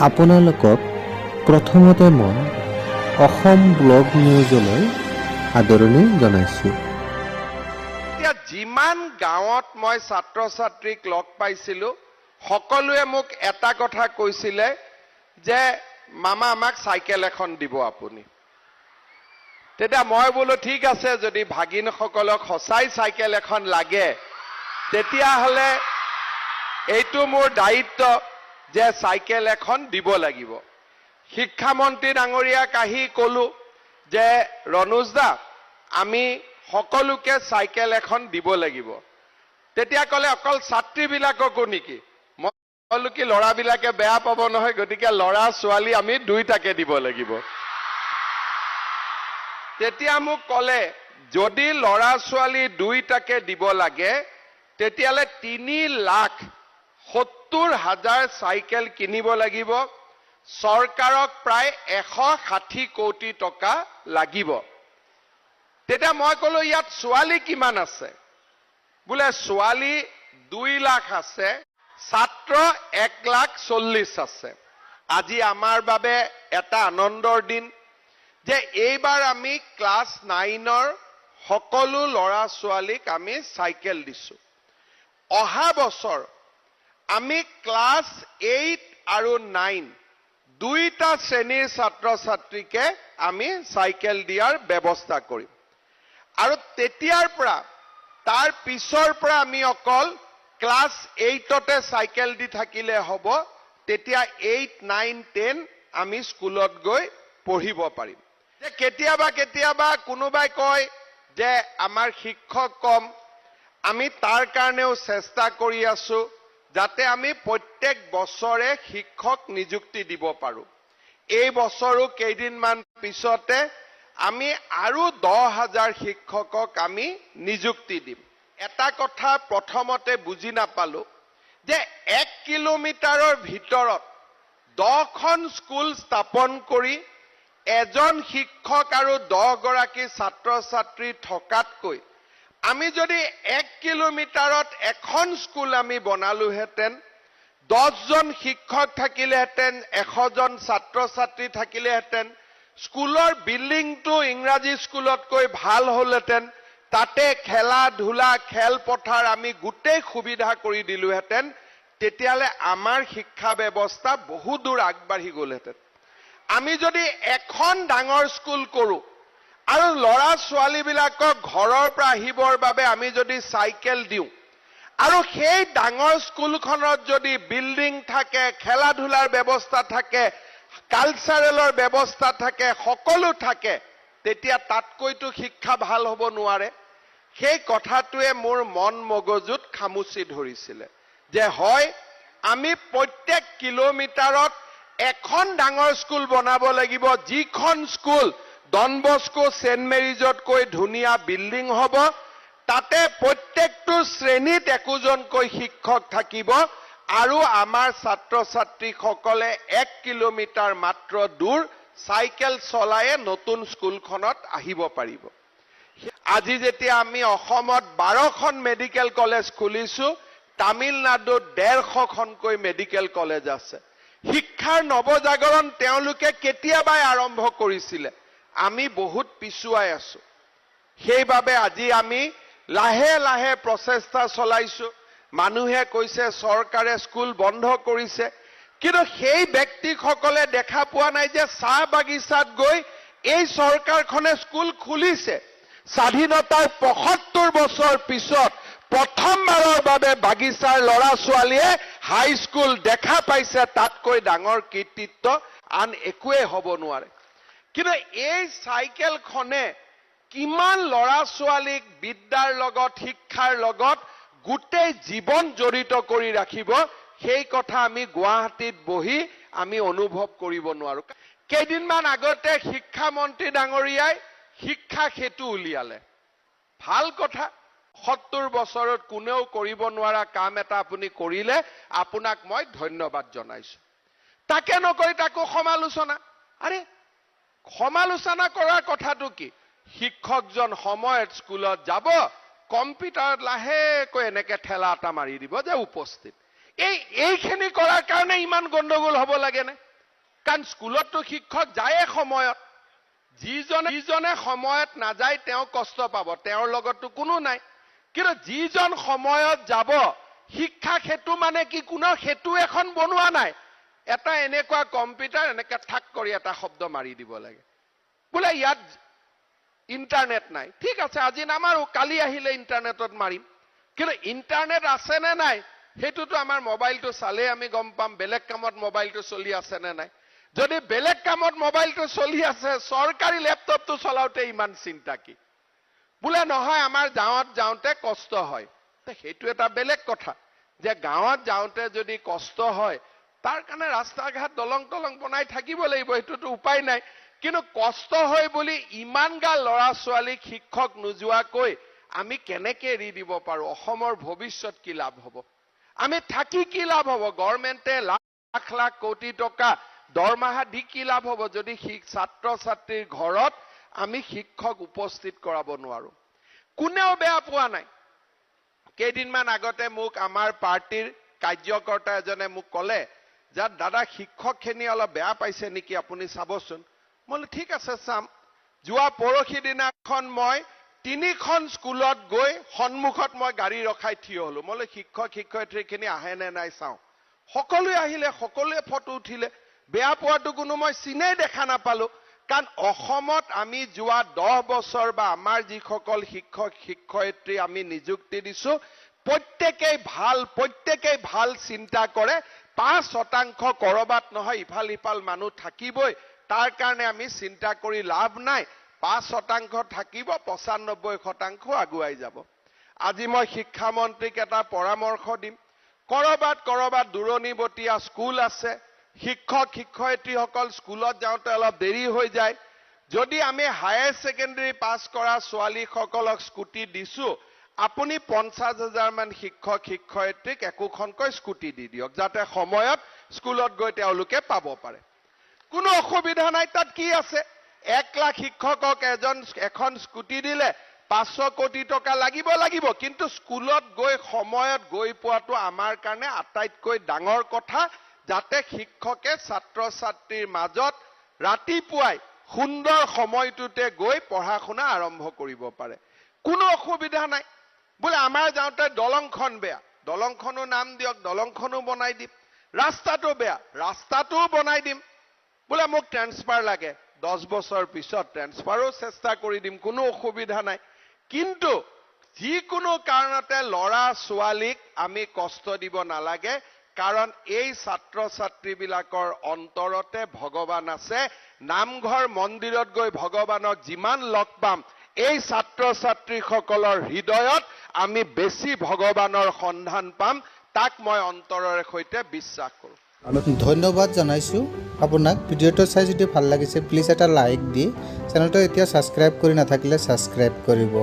আপোনালোকক প্ৰথমতে মই অসম ব্লগ নিউজলৈ আদৰণি জনাইছোঁ। এতিয়া যিমান গাঁৱত মই ছাত্ৰ ছাত্ৰীক লগ পাইছিলোঁ সকলোৱে মোক এটা কথা কৈছিলে যে মামা আমাক চাইকেল এখন দিব আপুনি। তেতিয়া মই বোলো ঠিক আছে, যদি ভাগিনসকলক সঁচাই চাইকেল এখন লাগে তেতিয়াহ'লে এইটো মোৰ দায়িত্ব যে চাইকেল এখন দিব লাগিব। শিক্ষামন্ত্ৰী ডাঙৰীয়াক আহি ক'লো যে ৰণোজ দা আমি সকলোকে চাইকেল এখন দিব লাগিব। তেতিয়া ক'লে অকল ছাত্ৰীবিলাককো নেকি? মই ক'লো কি ল'ৰাবিলাকে বেয়া পাব নহয়, গতিকে ল'ৰা ছোৱালী আমি দুইটাকে দিব লাগিব। তেতিয়া মোক ক'লে যদি ল'ৰা ছোৱালী দুইটাকে দিব লাগে তেতিয়াহ'লে 3,70,000 চাইকেল কিনিব লাগিব। চৰকাৰক প্ৰায় 160 কোটি টকা লাগিব। তেতিয়া মই ক'লো ইয়াত ছোৱালী কিমান আছে? বোলে ছোৱালী 2 লাখ আছে, ছাত্ৰ 1,40,000 আছে। আজি আমাৰ বাবে এটা আনন্দৰ দিন যে এইবাৰ আমি ক্লাছ 9ৰ সকলো ল'ৰা ছোৱালীক আমি চাইকেল দিছো। অহা বছৰ আমি ক্লাছ 8 আৰু 9 দুইটা শ্ৰেণীৰ ছাত্ৰ ছাত্ৰীকে আমি চাইকেল দিয়াৰ ব্যৱস্থা কৰিম। আৰু তেতিয়াৰ পৰা তাৰ পিছৰ পৰা আমি অকল ক্লাছ 8তে চাইকেল দি থাকিলে হ'ব। তেতিয়া 8, 9, 10 আমি স্কুলত গৈ পঢ়িব পাৰিম। যে কেতিয়াবা কোনোবাই কয় যে আমাৰ শিক্ষক কম, আমি তাৰ কাৰণেও চেষ্টা কৰি আছো যাতে আমি প্ৰত্যেক বছৰে শিক্ষক নিযুক্তি দিব পাৰো। এই বছৰো কেইদিনমান পিছতে আমি আৰু 10,000 শিক্ষকক আমি নিযুক্তি দিম। এটা কথা প্ৰথমতে বুজি নাপালো যে 1 কিলোমিটাৰৰ ভিতৰত 10খন স্কুল স্থাপন কৰি এজন শিক্ষক আৰু 10 গৰাকী ছাত্ৰ ছাত্ৰী থকাতকৈ আমি যদি 1 কিলোমিটাৰত এখন স্কুল আমি বনালোহেঁতেন, 10জন শিক্ষক থাকিলেহেঁতেন, 100 জন ছাত্ৰ ছাত্ৰী থাকিলেহেঁতেন, স্কুলৰ বিল্ডিংটো ইংৰাজী স্কুলতকৈ ভাল হ'লহেঁতেন, তাতে খেলা ধূলা খেলপথাৰ আমি গোটেই সুবিধা কৰি দিলোহেঁতেন, তেতিয়াহ'লে আমাৰ শিক্ষা ব্যৱস্থা বহু দূৰ আগবাঢ়ি গ'লহেঁতেন। আমি যদি এখন ডাঙৰ স্কুল কৰোঁ আৰু ল'ৰা ছোৱালীবিলাকক ঘৰৰ পৰা আহিবৰ বাবে আমি যদি চাইকেল দিওঁ আৰু সেই ডাঙৰ স্কুলখনত যদি বিল্ডিং থাকে, খেলা ধূলাৰ ব্যৱস্থা থাকে, কালচাৰেলৰ ব্যৱস্থা থাকে, সকলো থাকে, তেতিয়া তাতকৈতো শিক্ষা ভাল হ'ব নোৱাৰে। সেই কথাটোৱে মোৰ মন মগজুত খামুচি ধৰিছিলে যে হয় আমি প্ৰত্যেক কিলোমিটাৰত এখন ডাঙৰ স্কুল বনাব লাগিব, যিখন স্কুল ডন বস্কো সেণ্ট মেৰিজতকৈ ধুনীয়া বিল্ডিং হ'ব, তাতে প্ৰত্যেকটো শ্ৰেণীত একোজনকৈ শিক্ষক থাকিব আৰু আমাৰ ছাত্ৰ ছাত্ৰীসকলে 1 কিলোমিটাৰ মাত্ৰ দূৰ চাইকেল চলায়ে নতুন স্কুলখনত আহিব পাৰিব। আজি যেতিয়া আমি অসমত 12খন মেডিকেল কলেজ খুলিছো, তামিলনাডুত 150খনকৈ মেডিকেল কলেজ আছে। শিক্ষাৰ নৱজাগৰণ তেওঁলোকে কেতিয়াবাই আৰম্ভ কৰিছিলে, আমি বহুত পিছুৱাই আছো। সেইবাবে আজি আমি লাহে লাহে প্ৰচেষ্টা চলাইছো। মানুহে কৈছে চৰকাৰে স্কুল বন্ধ কৰিছে, কিন্তু সেই ব্যক্তিসকলে দেখা পোৱা নাই যে চাহ বাগিচাত গৈ এই চৰকাৰখনে স্কুল খুলিছে। স্বাধীনতাৰ 75 বছৰ পিছত প্ৰথমবাৰৰ বাবে বাগিচাৰ ল'ৰা ছোৱালীয়ে হাইস্কুল দেখা পাইছে। তাতকৈ ডাঙৰ কৃতিত্ব আন একোৱে হ'ব নোৱাৰে। কিন্তু এই চাইকেলখনে কিমান ল'ৰা ছোৱালীক বিদ্যাৰ লগত, শিক্ষাৰ লগত গোটেই জীৱন জড়িত কৰি ৰাখিব, সেই কথা আমি গুৱাহাটীত বহি আমি অনুভৱ কৰিব নোৱাৰো। কেইদিনমান আগতে শিক্ষামন্ত্ৰী ডাঙৰীয়াই শিক্ষা সেতু উলিয়ালে। ভাল কথা, 70 বছৰত কোনেও কৰিব নোৱাৰা কাম এটা আপুনি কৰিলে, আপোনাক মই ধন্যবাদ জনাইছো। তাকে নকৰি তাকো সমালোচনা। আৰে সমালোচনা কৰাৰ কথাটো কি? শিক্ষকজন সময়ত স্কুলত যাব, কম্পিউটাৰত লাহেকৈ এনেকে ঠেলা এটা মাৰি দিব যে উপস্থিত। এইখিনি কৰাৰ কাৰণে ইমান গণ্ডগোল হ'ব লাগেনে? কাৰণ স্কুলততো শিক্ষক যায়ে সময়ত যিজনে সময়ত নাযায় তেওঁ কষ্ট পাব, তেওঁৰ লগততো কোনো নাই। কিন্তু যিজন সময়ত যাব, শিক্ষা সেতু মানে কি, কোনো সেতু এখন বনোৱা নাই, এটা এনেকুৱা কম্পিউটাৰ এনেকে ঠাক কৰি এটা শব্দ মাৰি দিব লাগে, বোলে ইয়াত ইণ্টাৰনেট নাই, ঠিক আছে আজি নামাৰো, কালি আহিলে ইণ্টাৰনেটত মাৰিম। কিন্তু ইণ্টাৰনেট আছে নে নাই সেইটোতো আমাৰ মোবাইলটো চালে আমি গম পাম, বেলেগ কামত মোবাইলটো চলি আছে নে নাই। যদি বেলেগ কামত মোবাইলটো চলি আছে, চৰকাৰী লেপটপটো চলাওঁতে ইমান চিন্তা কি? বোলে নহয় আমাৰ গাঁৱত যাওঁতে কষ্ট হয়, সেইটো এটা বেলেগ কথা, যে গাঁৱত যাওঁতে যদি কষ্ট হয় তাৰ কাৰণে ৰাস্তা ঘাট দলং বনাই থাকিব লাগিব, সেইটোতো উপায় নাই। কিন্তু কষ্ট হয় বুলি ইমানগাল ল'ৰা ছোৱালীক শিক্ষক নোযোৱাকৈ আমি কেনেকে এৰি দিব পাৰো? অসমৰ ভৱিষ্যত কি লাভ হ'ব? আমি থাকি কি লাভ হ'ব? গভৰ্ণমেণ্টে লাখ লাখ কোটি টকা দৰমহা দি কি লাভ হ'ব যদি ছাত্ৰ ছাত্ৰীৰ ঘৰত আমি শিক্ষক উপস্থিত কৰাব নোৱাৰো? কোনেও বেয়া পোৱা নাই। কেইদিনমান আগতে মোক আমাৰ পাৰ্টিৰ কাৰ্যকৰ্তা এজনে মোক ক'লে যে দাদা শিক্ষকখিনি অলপ বেয়া পাইছে নেকি, আপুনি চাবচোন। মই ঠিক আছে চাম। যোৱা পৰহি দিনাখন মই 3খন স্কুলত গৈ সন্মুখত মই গাড়ী ৰখাই থিয় হলো। মই শিক্ষক শিক্ষয়িত্ৰীখিনি আহে নে নাই চাওঁ। সকলোৱে আহিলে, সকলোৱে ফটো উঠিলে, বেয়া পোৱাটো কোনো মই চিনেই দেখা নাপালো। কাৰণ অসমত আমি যোৱা 10 বছৰ বা আমাৰ যিসকল শিক্ষক শিক্ষয়িত্ৰী আমি নিযুক্তি দিছো, প্ৰত্যেকেই ভাল চিন্তা কৰে। 5% কৰবাত নহয় ইফাল সিফাল মানুহ থাকিবই, তাৰ কাৰণে আমি চিন্তা কৰি লাভ নাই। 5% থাকিব, 95% আগুৱাই যাব। আজি মই শিক্ষামন্ত্ৰীক এটা পৰামৰ্শ দিম, কৰবাত দূৰণিবতীয়া স্কুল আছে, শিক্ষক শিক্ষয়িত্ৰীসকল স্কুলত যাওঁতে অলপ দেৰি হৈ যায়। যদি আমি হায়াৰ ছেকেণ্ডাৰী পাছ কৰা ছোৱালীসকলক স্কুটি দিছো, আপুনি 50,000 মান শিক্ষক শিক্ষয়িত্ৰীক একোখনকৈ স্কুটি দি দিয়ক, যাতে সময়ত স্কুলত গৈ তেওঁলোকে পাব পাৰে। কোনো অসুবিধা নাই, তাত কি আছে? 1 লাখ শিক্ষকক এখন স্কুটি দিলে 500 কোটি টকা লাগিব, কিন্তু স্কুলত গৈ সময়ত গৈ পোৱাটো আমাৰ কাৰণে আটাইতকৈ ডাঙৰ কথা, যাতে শিক্ষকে ছাত্ৰ ছাত্ৰীৰ মাজত ৰাতিপুৱাই সুন্দৰ সময়টোতে গৈ পঢ়া শুনা আৰম্ভ কৰিব পাৰে। কোনো অসুবিধা নাই। বোলে আমাৰ যাওঁতে দলংখন বেয়া, দলংখনো নাম দিয়ক, দলংখনো বনাই দিম। ৰাস্তাটো বেয়া, ৰাস্তাটোও বনাই দিম। বোলে মোক ট্ৰেন্সফাৰ লাগে, 10 বছৰ পিছত ট্ৰেন্সফাৰো চেষ্টা কৰি দিম, কোনো অসুবিধা নাই। কিন্তু যিকোনো কাৰণতে ল'ৰা ছোৱালীক আমি কষ্ট দিব নালাগে, কাৰণ এই ছাত্ৰ ছাত্ৰীবিলাকৰ অন্তৰতে ভগৱান আছে। নামঘৰ মন্দিৰত গৈ ভগৱানক যিমান লগ পাম, এই ছাত্ৰ ছাত্ৰীসকলৰ হৃদয়ত আমি বেছি ভগৱানৰ সন্ধান পাম, তাক মই অন্তৰেৰে সৈতে বিশ্বাস কৰোঁ। ধন্যবাদ জনাইছোঁ আপোনাক। ভিডিঅ'টো চাই যদি ভাল লাগিছে প্লিজ এটা লাইক দি চেনেলটো এতিয়া ছাবস্ক্ৰাইব কৰি নাথাকিলে ছাবস্ক্ৰাইব কৰিব।